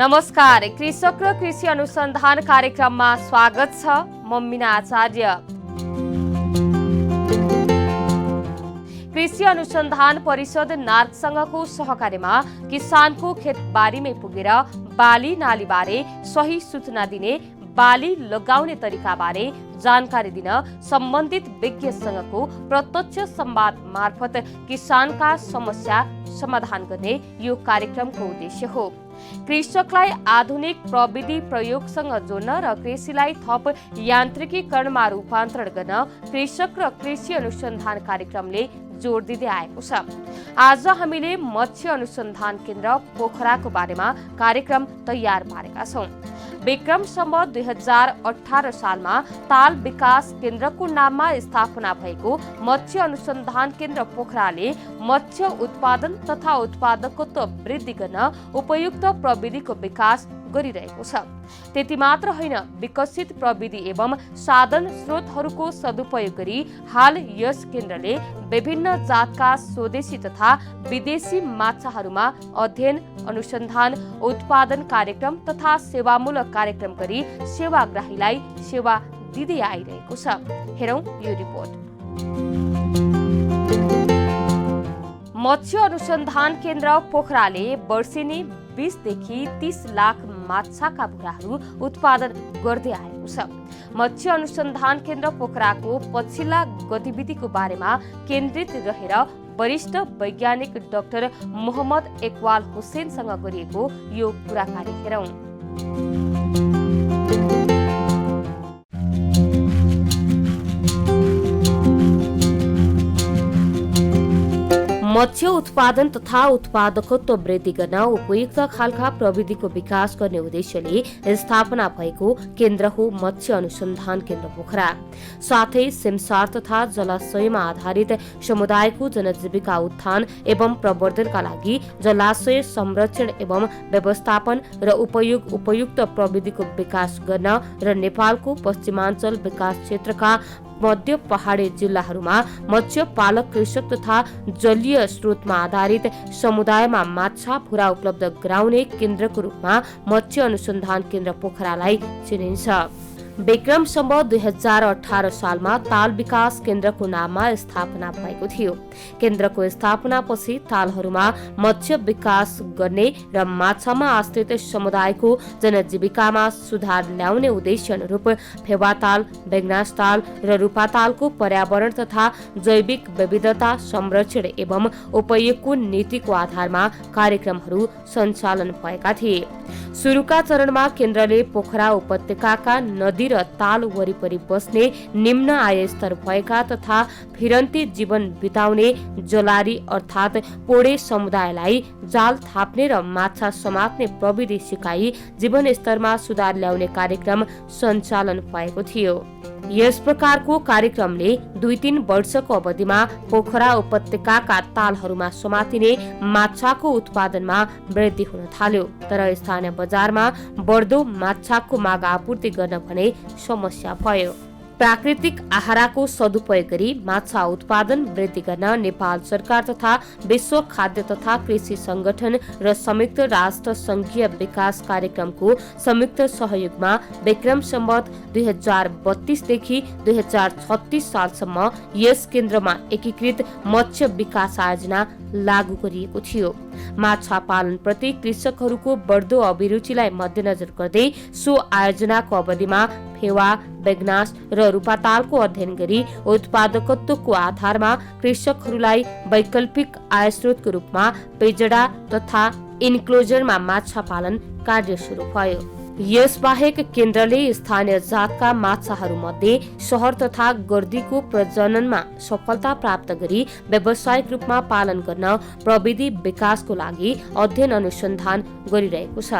नमस्कार, कृषक र कृषि अनुसन्धान कार्यक्रममा स्वागत छ। म मीना आचार्य। कृषि अनुसन्धान परिषद नार्कसँगको सहकार्यमा किसानको खेतबारीमै पुगेर बाली नालीबारे सही सूचना दिने, बाली लगाउने तरिकाबारे जानकारी दिन सम्बन्धित विज्ञसँगको प्रत्यक्ष संवाद मार्फत किसानका समस्या समाधान गर्ने यो कार्यक्रमको उद्देश्य हो। कृषकलाई आधुनिक प्रविधि प्रयोगसँग जोड्न र कृषिलाई थप यान्त्रिकीकरणमा रूपान्तरण गर्न कृषक र कृषि अनुसन्धान कार्यक्रमले जोड दिँदै आएको छ। आज हामीले मत्स्य अनुसन्धान केन्द्र पोखराको बारेमा कार्यक्रम तयार पारेका छौं। विक्रम सम्वत 2018 सालमा ताल विकास केन्द्रको नाममा स्थापना भएको मत्स्य अनुसन्धान केन्द्र पोखराले मत्स्य उत्पादन तथा उत्पादकत्व वृद्धि गर्न उपयुक्त प्रविधिको विकास गरिरहेको छ। त्यति मात्र होइन, विकसित प्रविधि एवं साधन स्रोतहरूको सदुपयोग गरी हाल यस केन्द्रले विभिन्न जातका स्वदेशी तथा विदेशी माछाहरूमा अध्ययन, अनुसन्धान, उत्पादन कार्यक्रम तथा सेवामूलक कार्यक्रम गरी सेवाग्राहीलाई सेवा दिँदै आइरहेको छ। हेरौं यो रिपोर्ट। मत्स्य अनुसन्धान केन्द्र पोखराले वर्षेनी 20 देखि 30 लाख माछाका भुराहरू उत्पादन गर्दै आएको छ। मत्स्य अनुसन्धान केन्द्र पोखराको पछिल्ला गतिविधिको बारेमा केन्द्रित रहेर वरिष्ठ वैज्ञानिक डाक्टर मोहम्मद इकबाल हुसैनसँग गरिएको यो कुराकानी हेरौं। मत्स्य उत्पादन तथा उत्पादकत्व वृद्धि गर्न उपयुक्त खालका प्रविधिको विकास गर्ने उद्देश्यले स्थापना भएको केन्द्र हो मत्स्य अनुसन्धान केन्द्र पोखरा। साथै सिमसार तथा जलाशयमा आधारित समुदायको जनजीविका उत्थान एवं प्रवर्धनका लागि जलाशय संरक्षण एवं व्यवस्थापन र उपयुक्त प्रविधिको विकास गर्न र नेपालको पश्चिमाञ्चल विकास क्षेत्रका मध्य पहाडी जिल्लाहरूमा मत्स्य पालक कृषक तथा जलीय स्रोतमा आधारित समुदायमा माछा भुरा उपलब्ध गराउने केन्द्रको रूपमा मत्स्य अनुसन्धान केन्द्र पोखरालाई चिनिन्छ। विक्रम सम्वत 2018 सालमा ताल विकास केन्द्रको नाममा स्थापना भएको थियो। केन्द्रको स्थापनापछि तालहरूमा मत्स्य विकास गर्ने र माछामा आश्रित समुदायको जनजीविकामा सुधार ल्याउने उद्देश्य अनुरूप फेवाताल, बेगनासताल र रूपातालको पर्यावरण तथा जैविक विविधता संरक्षण एवं उपयोगको नीतिको आधारमा कार्यक्रमहरू सञ्चालन भएका थिए। सुरुका चरणमा केन्द्रले पोखरा उपत्यकाका नदी र ताल वरिपरि बस्ने निम्न आय स्तर भएका तथा फिरन्ती जीवन बिताउने जलारी अर्थात् पोडे समुदायलाई जाल थाप्ने र माछा समात्ने प्रविधि सिकाई जीवन स्तरमा सुधार ल्याउने कार्यक्रम सञ्चालन भएको थियो। यस प्रकारको कार्यक्रमले 2-3 वर्षको अवधिमा पोखरा उपत्यकाका तालहरूमा समातिने माछाको उत्पादनमा वृद्धि हुन थाल्यो। तर स्थानीय बजारमा बढ्दो माछाको माग आपूर्ति गर्न भने समस्या भयो। प्राकृतिक आहाराको सदुपयोग गरी माछा उत्पादन वृद्धि गर्न नेपाल सरकार तथा विश्व खाद्य तथा कृषि संगठन र संयुक्त राष्ट्र संघीय विकास कार्यक्रमको संयुक्त सहयोगमा विक्रम सम्वत 2032 देखि 2036 सालसम्म यस केन्द्रमा एकीकृत मत्स्य विकास आयोजना लागू गरिएको थियो। माछा पालन प्रति कृषकहरूको बढ्दो अभिरुचिलाई मध्यनजर गर्दै सो आयोजनाको अवधिमा फेवा, बेगनास र रूपातालको अध्ययन गरी उत्पादकत्वको आधारमा कृषकहरूलाई वैकल्पिक आयस्रोतको रूपमा पेजडा तथा इन्क्लोजरमा माछा पालन कार्य सुरु भयो। यसबाहेक केन्द्रले स्थानीय जातका माछाहरूमध्ये सहर तथा गर्दीको प्रजननमा सफलता प्राप्त गरी व्यावसायिक रूपमा पालन गर्न प्रविधि विकासको लागि अध्ययन अनुसन्धान गरिरहेको छ।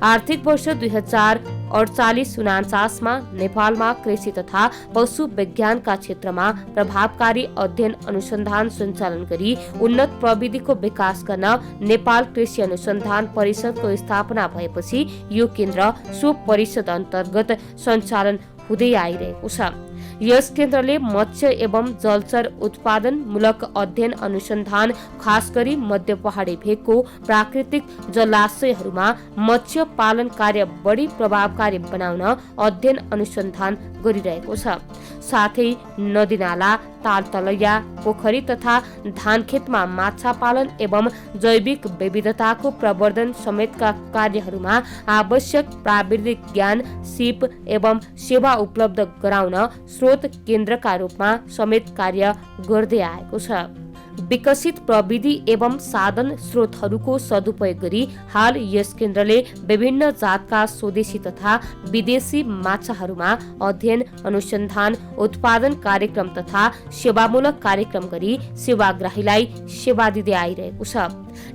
आर्थिक वर्ष 2048-49 मा नेपालमा कृषि तथा पशु विज्ञानका क्षेत्रमा प्रभावकारी अध्ययन अनुसन्धान सञ्चालन गरी उन्नत प्रविधिको विकास गर्न नेपाल कृषि अनुसन्धान परिषदको स्थापना भएपछि यो केन्द्र सो परिषद अन्तर्गत सञ्चालन हुँदै आइरहेको छ। यस केन्द्रले मत्स्य एवं जलचर उत्पादनमूलक अध्ययन अनुसन्धान खास गरी मध्य पहाडी भेगको प्राकृतिक जलाशयहरूमा मत्स्य पालन कार्य बढी प्रभावकारी बनाउन अध्ययन अनुसन्धान गरिरहेको छ। साथै नदीनाला, तालतलैया, पोखरी तथा धानखेतमा माछा पालन एवं जैविक विविधताको प्रवर्धन समेतका कार्यहरूमा आवश्यक प्राविधिक ज्ञान, सिप एवं सेवा उपलब्ध गराउन स्रोत केन्द्रका रूपमा समेत कार्य गर्दै आएको छ। विकसित प्रविधि एवं साधन स्रोतहरूको सदुपयोग गरी हाल यस केन्द्रले विभिन्न जातका स्वदेशी तथा विदेशी माछाहरूमा अध्ययन, अनुसन्धान, उत्पादन कार्यक्रम तथा सेवामूलक कार्यक्रम गरी सेवाग्राहीलाई सेवा दिँदै आइरहेको छ।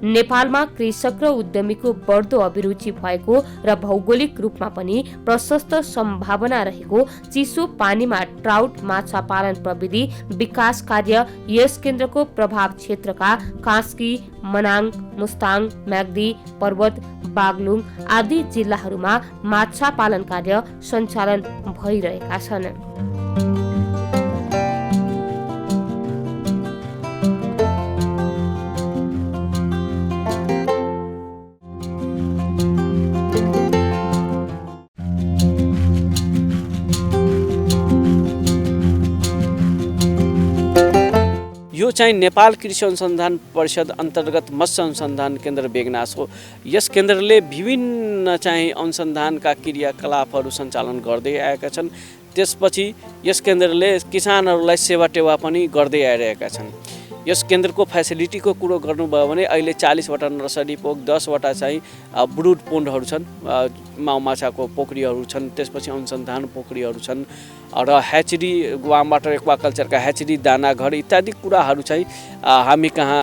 नेपालमा कृषक र उद्यमीको बढ्दो अभिरुचि भएको र भौगोलिक रूपमा पनि प्रशस्त सम्भावना रहेको चिसो पानीमा ट्राउट माछा पालन प्रविधि विकास कार्य यस केन्द्रको प्रभाव क्षेत्रका कास्की, मनाङ, मुस्ताङ, म्याग्दी, पर्वत, बागलुङ आदि जिल्लाहरूमा माछा पालन कार्य सञ्चालन भइरहेका छन्। यो चाहिँ नेपाल कृषि अनुसन्धान परिषद अन्तर्गत मत्स्य अनुसन्धान केन्द्र बेगनास हो। यस केन्द्रले विभिन्न चाहिँ अनुसन्धानका क्रियाकलापहरू सञ्चालन गर्दै आएका छन्। त्यसपछि यस केन्द्रले किसानहरूलाई सेवा टेवा पनि गर्दै आइरहेका छन्। यस केन्द्रको फेसिलिटीको कुरो गर्नुभयो भने अहिले 40 वटा नर्सरी पोख, 10 वटा चाहिँ ब्रुड पोन्डहरू छन्, माउ माछाको पोखरीहरू छन्, त्यसपछि अनुसन्धान पोखरीहरू छन् र ह्याचरी वाम वाटर एक्वाकल्चरका ह्याचरी, दाना घर इत्यादि कुराहरू चाहिँ हामी कहाँ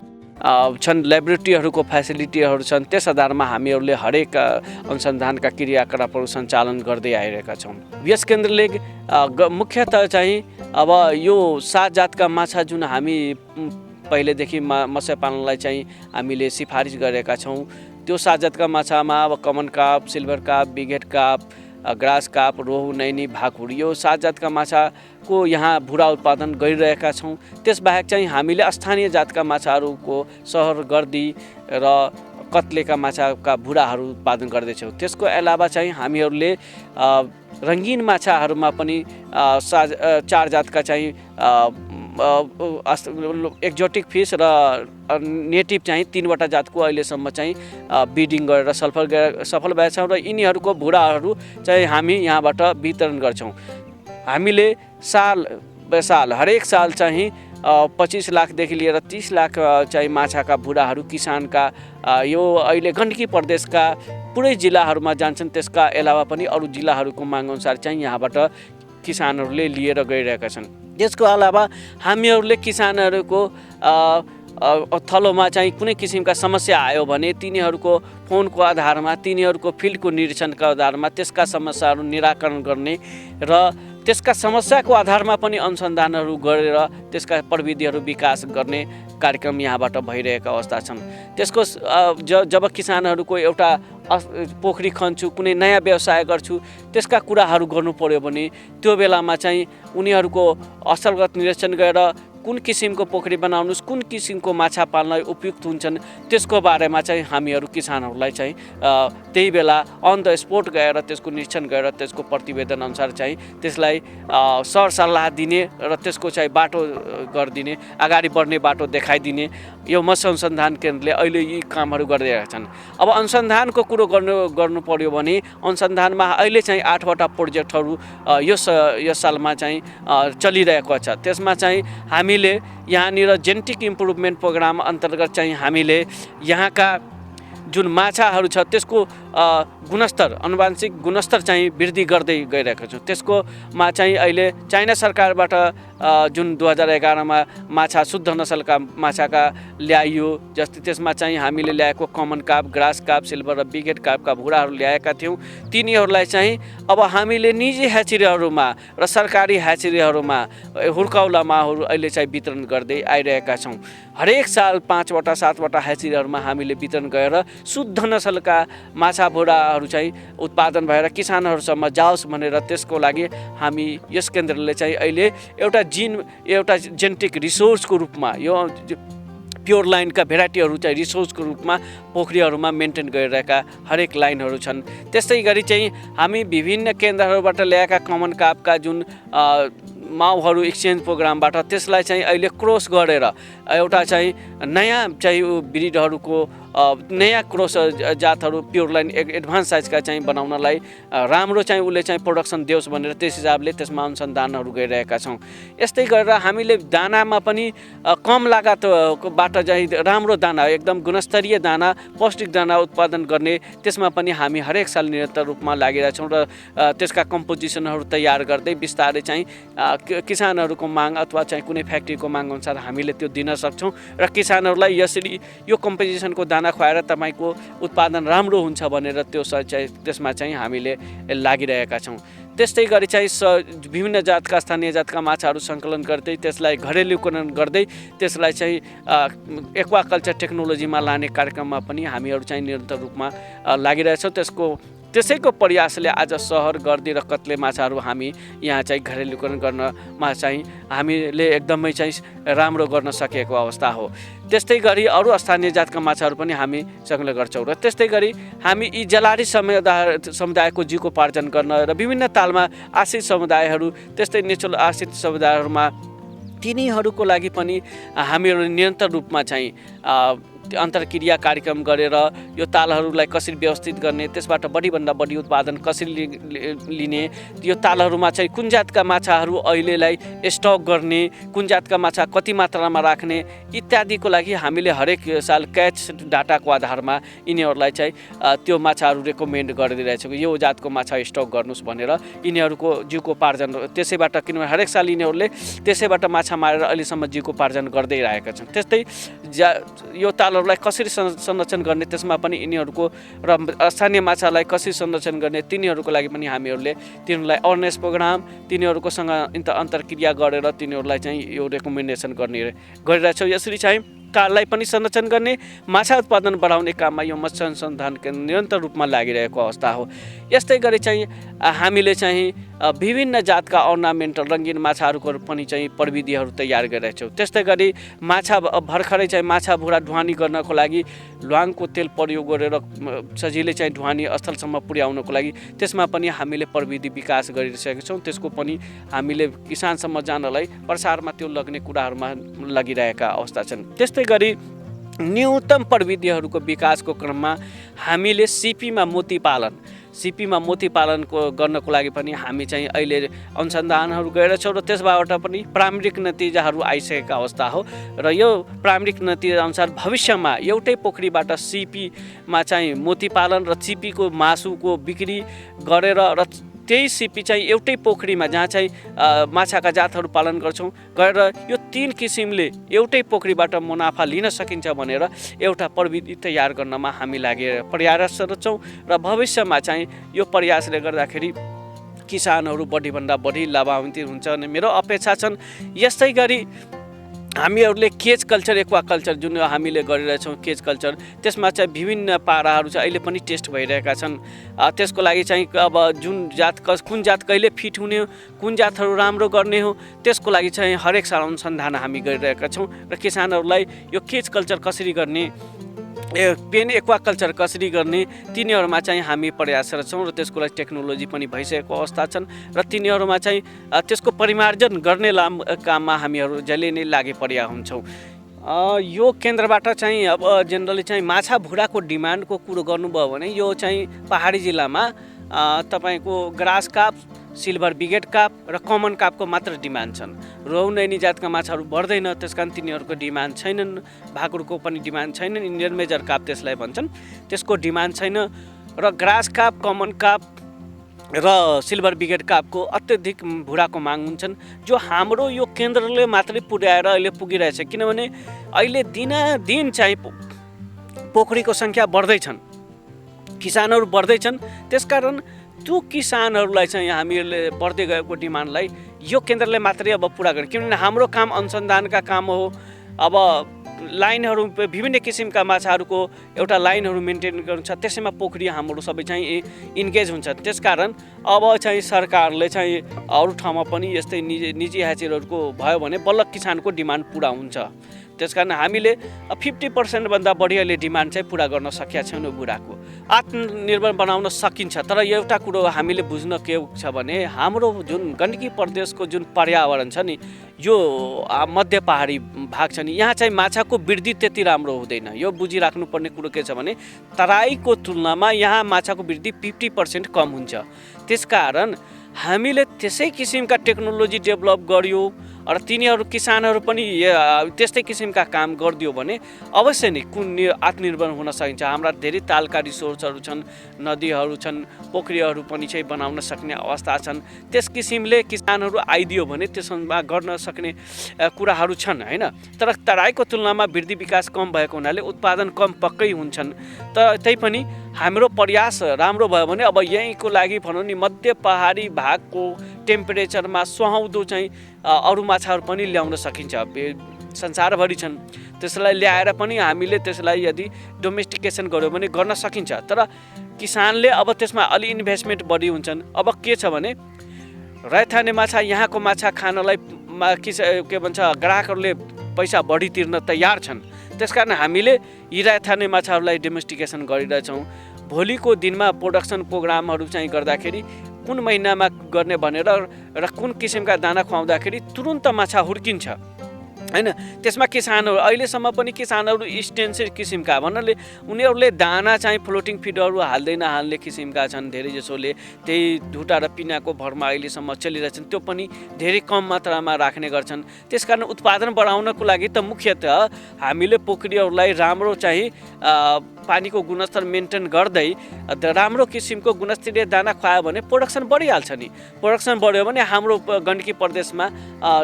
छन्। ल्याबोरेटरीहरूको फेसिलिटीहरू छन्। त्यस आधारमा हामीहरूले हरेक अनुसन्धानका क्रियाकलापहरू सञ्चालन गर्दै आइरहेका छौँ। यस केन्द्रले मुख्यतः चाहिँ अब यो 7 जातका माछा जुन हामी पहिलेदेखि मत्स्य पालनलाई चाहिँ हामीले सिफारिस गरेका छौँ, त्यो 7 जातका माछामा अब common carp, silver carp, bighead carp, grass carp, रोहु, नैनी, भाकुर यो 7 जातका माछाको यहाँ भुरा उत्पादन गरिरहेका छौँ। त्यसबाहेक चाहिँ हामीले स्थानीय जातका माछाहरूको सहर, गर्दी र कत्लेका माछाका भुराहरू उत्पादन गर्दैछौँ। त्यसको अलावा चाहिँ हामीहरूले रङ्गीन माछाहरूमा पनि 4 जातका चाहिँ एक्जोटिक फिस र नेटिभ चाहिँ 3 वटा जातको अहिलेसम्म चाहिँ ब्रिडिङ गरेर सफल भएका छौँ र यिनीहरूको भुराहरू चाहिँ हामी यहाँबाट वितरण गर्छौँ। हामीले साल हरेक साल चाहिँ 25 लाखदेखि लिएर 30 लाख चाहिँ माछाका भुराहरू किसानका यो अहिले गण्डकी प्रदेशका पुरै जिल्लाहरूमा जान्छन्। त्यसका अलावा पनि अरू जिल्लाहरूको मागअनुसार चाहिँ यहाँबाट किसानहरूले लिएर गइरहेका छन्। त्यसको अलावा हामीहरूले किसानहरूको थलोमा चाहिँ कुनै किसिमका समस्या आयो भने तिनीहरूको फोनको आधारमा, तिनीहरूको फिल्डको निरीक्षणका आधारमा त्यसका समस्याहरू निराकरण गर्ने र त्यसका समस्याको आधारमा पनि अनुसन्धानहरू गरेर त्यसका प्रविधिहरू विकास गर्ने कार्यक्रम यहाँबाट भइरहेका अवस्था छन्। त्यसको जब किसानहरूको एउटा पोखरी खन्छु, कुनै नयाँ व्यवसाय गर्छु, त्यसका कुराहरू गर्नु पर्यो भने त्यो बेलामा चाहिँ उनीहरूको असल निरीक्षण गरेर कुन किसिमको पोखरी बनाउनुस्, कुन किसिमको माछा पाल्नलाई उपयुक्त हुन्छन् त्यसको बारेमा चाहिँ हामीहरू किसानहरूलाई चाहिँ त्यही बेला अन द स्पोट गएर त्यसको निरीक्षण गरेर त्यसको प्रतिवेदन अनुसार चाहिँ त्यसलाई सरसल्लाह दिने र त्यसको चाहिँ बाटो गरिदिने, अगाडि बढ्ने बाटो देखाइदिने यो मत्स्य अनुसन्धान केन्द्रले अहिले यी कामहरू गरिरहेका छन्। अब अनुसन्धानको कुरो गर्नु पर्यो भने अनुसन्धानमा अहिले चाहिँ 8 वटा प्रोजेक्टहरू यो सालमा चाहिँ चलिरहेको छ। त्यसमा चाहिँ हामीले यहाँनिर जेनेटिक इम्प्रुभमेन्ट प्रोग्राम अन्तर्गत चाहिँ हामीले यहाँका जुन माछाहरू छ त्यसको गुणस्तर, आनुवंशिक गुणस्तर चाहिँ वृद्धि गर्दै गइरहेको छौँ। त्यसकोमा चाहिँ अहिले चाइना सरकारबाट जुन 2011 मा माछा शुद्ध नसलका माछाका ल्याइयो, जस्तै त्यसमा चाहिँ हामीले ल्याएको common carp, grass carp, silver र बिगहेड कार्पका भुराहरू ल्याएका थियौँ। तिनीहरूलाई चाहिँ अब हामीले निजी ह्याचरीहरूमा र सरकारी ह्याचरीहरूमा हुर्काउलामाहरू अहिले चाहिँ वितरण गर्दै आइरहेका छौँ। हरेक साल 5वटा 7वटा ह्याचीहरूमा हामीले वितरण गरेर शुद्ध नसलका माछा भुडाहरू चाहिँ उत्पादन भएर किसानहरूसम्म जाओस् भनेर त्यसको लागि हामी यस केन्द्रले चाहिँ अहिले एउटा जेनेटिक रिसोर्सको रूपमा यो प्योर लाइनका भेराइटीहरू चाहिँ रिसोर्सको रूपमा पोखरीहरूमा मेन्टेन गरिरहेका हरेक लाइनहरू छन्। त्यस्तै गरी चाहिँ हामी विभिन्न केन्द्रहरूबाट ल्याएका कमन कापका जुन माउहरू एक्सचेन्ज प्रोग्रामबाट त्यसलाई चाहिँ अहिले क्रस गरेर एउटा चाहिँ नयाँ चाहिँ ब्रिडहरूको नयाँ क्रस जातहरू प्योर लाइन एडभान्स साइजका चाहिँ बनाउनलाई राम्रो चाहिँ उसले चाहिँ प्रोडक्सन देओस् भनेर त्यस हिसाबले त्यसमा अनुसन्धानहरू गरिरहेका छौँ। यस्तै गरेर हामीले दानामा पनि कम लागतबाट चाहिँ राम्रो दाना एकदम गुणस्तरीय दाना पौष्टिक दाना उत्पादन गर्ने त्यसमा पनि हामी हरेक साल निरन्तर रूपमा लागिरहेछौँ र त्यसका कम्पोजिसनहरू तयार गर्दै बिस्तारै चाहिँ किसानहरूको माग अथवा चाहिँ कुनै फ्याक्ट्रीको माग अनुसार हामीले त्यो दिन सक्छौँ र किसानहरूलाई यसरी यो कम्पोजिसनको दाना खुवाएर तपाईँको उत्पादन राम्रो हुन्छ भनेर त्यसमा चाहिँ हामीले लागिरहेका छौँ। त्यस्तै गरी चाहिँ विभिन्न जातका स्थानीय जातका माछाहरू सङ्कलन गर्दै त्यसलाई घरेलुकरण गर्दै त्यसलाई चाहिँ एक्वाकल्चर टेक्नोलोजीमा लाने कार्यक्रममा पनि हामीहरू चाहिँ निरन्तर रूपमा लागिरहेछौँ। त्यसैको प्रयासले आज सहर गर्दी र कत्ले माछाहरू हामी यहाँ चाहिँ घरेलुकरण गर्नमा चाहिँ हामीले एकदमै चाहिँ राम्रो गर्न सकेको अवस्था हो। त्यस्तै गरी अरू स्थानीय जातका माछाहरू पनि हामी सङ्कलन गर्छौँ र त्यस्तै गरी हामी यी जलारी समुदायको जीविकोपार्जन गर्न र विभिन्न तालमा आश्रित समुदायहरू त्यस्तै नेचुरल आश्रित समुदायहरूमा तिनीहरूको लागि पनि हामीहरू निरन्तर रूपमा चाहिँ अन्तर्क्रिया कार्यक्रम गरेर यो तालहरूलाई कसरी व्यवस्थित गर्ने त्यसबाट बढीभन्दा बढी उत्पादन कसरी लिने यो तालहरूमा चाहिँ कुन जातका माछाहरू अहिलेलाई स्टक गर्ने कुन जातका माछा कति मात्रामा राख्ने इत्यादिको लागि हामीले हरेक साल क्याच डाटाको आधारमा यिनीहरूलाई चाहिँ त्यो माछाहरू रेकमेन्ड गरिदिइरहेछौँ यो जातको माछा स्टक गर्नुहोस् भनेर यिनीहरूको जीविकोपार्जन त्यसैबाट किनभने हरेक साल यिनीहरूले त्यसैबाट माछा मारेर अहिलेसम्म जीविकोपार्जन गर्दै रहेका छन्। त्यस्तै यो तालहरूलाई कसरी संरक्षण गर्ने त्यसमा पनि यिनीहरूको र स्थानीय माछालाई कसरी संरक्षण गर्ने तिनीहरूको लागि पनि हामीहरूले तिनीहरूलाई अवेरनेस प्रोग्राम तिनीहरूकोसँग अन्तर्क्रिया गरेर तिनीहरूलाई चाहिँ यो रेकमेन्डेसन गरिरहेछौँ। यसरी चाहिँ ताललाई पनि संरक्षण गर्ने माछा उत्पादन बढाउने काममा यो मत्स्य अनुसन्धान केन्द्र निरन्तर रूपमा लागिरहेको अवस्था हो। यस्तै गरी चाहिँ हामीले चाहिँ विभिन्न जातका अर्नामेन्टल रङ्गीन माछाहरूको पनि चाहिँ प्रविधिहरू तयार गरिरहेछौँ। त्यस्तै गरी भर्खरै चाहिँ माछा भुडा ढुवानी गर्नको लागि ल्वाङको तेल प्रयोग गरेर सजिलै चाहिँ ढुवानी स्थलसम्म पुर्याउनको लागि त्यसमा पनि हामीले प्रविधि विकास गरिसकेका छौँ। त्यसको पनि हामीले किसानसम्म जानलाई प्रसारमा त्यो लग्ने कुराहरूमा लागिरहेका अवस्था छन्। त्यस्तै गरी न्यूनतम प्रविधिहरूको विकासको क्रममा हामीले सिपीमा मोती पालनको गर्नको लागि पनि हामी चाहिँ अहिले अनुसन्धानहरू गरेछौँ र त्यसबाट पनि प्रारम्भिक नतिजाहरू आइसकेका अवस्था हो र यो प्रारम्भिक नतिजा अनुसार भविष्यमा एउटै पोखरीबाट सिपीमा चाहिँ मोती पालन र सिपीको मासुको बिक्री गरेर र त्यही सिपी चाहिँ एउटै पोखरीमा जहाँ चाहिँ माछाका जातहरू पालन गर्छौँ गरेर यो 3 किसिमले एउटै पोखरीबाट मुनाफा लिन सकिन्छ भनेर एउटा प्रविधि तयार गर्नमा हामी लागेर प्रयासरत छौँ र भविष्यमा चाहिँ यो प्रयासले गर्दाखेरि किसानहरू बढीभन्दा बढी लाभान्वित हुन्छ अनि मेरो अपेक्षा छन्। यस्तै गरी हामीहरूले केज कल्चर एक्वाकल्चर जुन हामीले गरिरहेछौँ केज कल्चर त्यसमा चाहिँ विभिन्न पाराहरू चाहिँ अहिले पनि टेस्ट भइरहेका छन्। त्यसको लागि चाहिँ अब कुन जात कहिले फिट हुने हो कुन जातहरू राम्रो गर्ने हो त्यसको लागि चाहिँ हरेक साल अनुसन्धान हामी गरिरहेका छौँ र किसानहरूलाई यो केज कल्चर कसरी गर्ने पेन एक्वाकल्चर कसरी गर्ने तिनीहरूमा चाहिँ हामी प्रयासरत छौँ र त्यसको लागि टेक्नोलोजी पनि भइसकेको अवस्था छन् र तिनीहरूमा चाहिँ त्यसको परिमार्जन गर्ने काममा हामीहरू जहिले नै लागि परेका हुन्छौँ। यो केन्द्रबाट चाहिँ अब जेनरली चाहिँ माछा भुडाको डिमान्डको कुरो गर्नुभयो भने यो चाहिँ पहाडी जिल्लामा तपाईँको ग्रास काप सिल्भर बिगेट काप र कमन कापको मात्र डिमान्ड छन्। रोहु नैनी जातका माछाहरू बढ्दैन त्यस कारण तिनीहरूको डिमान्ड छैनन्। भाकुरको पनि डिमान्ड छैन। इन्डियन मेजर काप त्यसलाई भन्छन् त्यसको डिमान्ड छैन र ग्रास काप कमन काप र सिल्भर बिगेट कापको अत्यधिक भुडाको माग हुन्छन् जो हाम्रो यो केन्द्रले मात्रै पुर्याएर अहिले पुगिरहेछ। किनभने अहिले दिनादिन चाहिँ पोखरीको सङ्ख्या बढ्दैछन् किसानहरू बढ्दैछन् त्यसकारण त्यो किसानहरूलाई चाहिँ हामीहरूले बढ्दै गएको डिमान्डलाई यो केन्द्रले मात्रै अब पुरा गर्ने किनभने हाम्रो काम अनुसन्धानका काम हो। अब लाइनहरू विभिन्न किसिमका माछाहरूको एउटा लाइनहरू मेन्टेन गर्नु छ, त्यसैमा पोखरी हाम्रो सबै चाहिँ इन्गेज हुन्छ। त्यसकारण अब चाहिँ सरकारले चाहिँ अरू ठाउँमा पनि यस्तै निजी ह्याचेरीहरूको भयो भने बल्ल किसानको डिमान्ड पुरा हुन्छ। त्यसकारण हामीले 50% भन्दा बढी अहिले डिमान्ड चाहिँ पुरा गर्न सकेका छैनौँ। बुढाको आत्मनिर्भर बनाउन सकिन्छ, तर एउटा कुरो हामीले बुझ्न के छ भने हाम्रो जुन गण्डकी प्रदेशको जुन पर्यावरण छ नि, यो मध्य पहाडी भाग छ नि, यहाँ चाहिँ माछाको वृद्धि त्यति राम्रो हुँदैन। यो बुझिराख्नुपर्ने कुरो के छ भने तराईको तुलनामा यहाँ माछाको वृद्धि 50% कम हुन्छ। त्यसकारण हामीले त्यसै किसिमका टेक्नोलोजी डेभलप गर्यो र तिनीहरू किसानहरू पनि त्यस्तै किसिमका काम गरिदियो भने अवश्य नै आत्मनिर्भर हुन सकिन्छ। हाम्रा धेरै तालका रिसोर्सहरू छन्, नदीहरू छन्, पोखरीहरू पनि चाहिँ बनाउन सक्ने अवस्था छन्। त्यस किसिमले किसानहरू आइदियो भने त्यसमा गर्न सक्ने कुराहरू छन् हैन। तर तराईको तुलनामा वृद्धि विकास कम भएको हुनाले उत्पादन कम पक्कै हुन्छन्। तर त्यही पनि हाम्रो प्रयास राम्रो भयो भने अब यहीँको लागि भनौँ नि मध्य पहाडी भागको टेम्परेचरमा सुहाउँदो चाहिँ अरू माछाहरू पनि ल्याउन सकिन्छ। संसारभरि छन्, त्यसलाई ल्याएर पनि हामीले त्यसलाई यदि डोमेस्टिकेसन गर्यो भने गर्न सकिन्छ। तर किसानले अब त्यसमा अलि इन्भेस्टमेन्ट बढी हुन्छन्। अब के छ भने रैथाने माछा यहाँको माछा खानलाई के भन्छ ग्राहकहरूले पैसा बढी तिर्न तयार छन्। त्यसकारण हामीले यी रैथाने माछाहरूलाई डोमेस्टिकेसन गरिरहेछौँ। भोलिको दिनमा प्रोडक्सन प्रोग्रामहरू चाहिँ गर्दाखेरि कुन महिनामा गर्ने भनेर र कुन किसिमका दाना खुवाउँदाखेरि तुरुन्त माछा हुर्किन्छ हैन। त्यसमा किसानहरू अहिलेसम्म पनि किसानहरू एक्सटेन्सिभ किसिमका भन्नाले उनीहरूले दाना चाहिँ फ्लोटिङ फिडहरू हाल्ने किसिमका छन्। धेरै जसोले त्यही ढुटा र पिनाको भरमा अहिलेसम्म चलिरहेछन्, त्यो पनि धेरै कम मात्रामा राख्ने गर्छन्। त्यसकारण उत्पादन बढाउनको लागि त मुख्यतः हामीले पोखरीहरूलाई राम्रो चाहिँ पानीको गुणस्तर मेन्टेन गर्दै राम्रो किसिमको गुणस्तरीय दाना खुवायो भने प्रोडक्सन बढिहाल्छ नि। प्रोडक्सन बढ्यो भने हाम्रो गण्डकी प्रदेशमा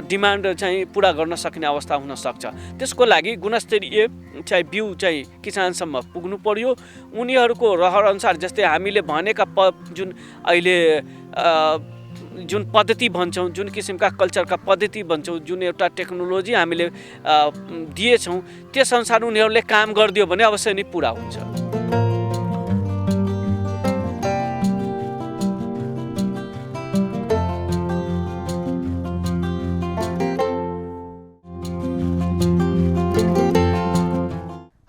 डिमान्ड चाहिँ पुरा गर्न सक्ने अवस्था हुन सक्छ। त्यसको लागि गुणस्तरीय चाहिँ बिउ चाहिँ किसानसम्म पुग्नु पर्यो। उनीहरूको रहर अनुसार जस्तै हामीले भनेका जुन अहिले जुन पद्धति भन्छौँ, जुन किसिमका कल्चरका पद्धति भन्छौँ, जुन एउटा टेक्नोलोजी हामीले दिएछौँ, त्यसअनुसार उनीहरूले काम गरिदियो भने अवश्य नै पुरा हुन्छ।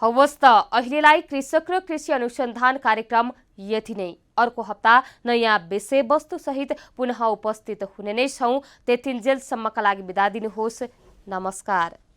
हवस् त अहिलेलाई कृषक र कृषि अनुसन्धान कार्यक्रम यति नै। अर्को हप्ता नयाँ विषयवस्तु सहित पुनः उपस्थित हुने नै छौँ। त्यतिन्जेलसम्मका लागि बिदा दिनुहोस्। नमस्कार।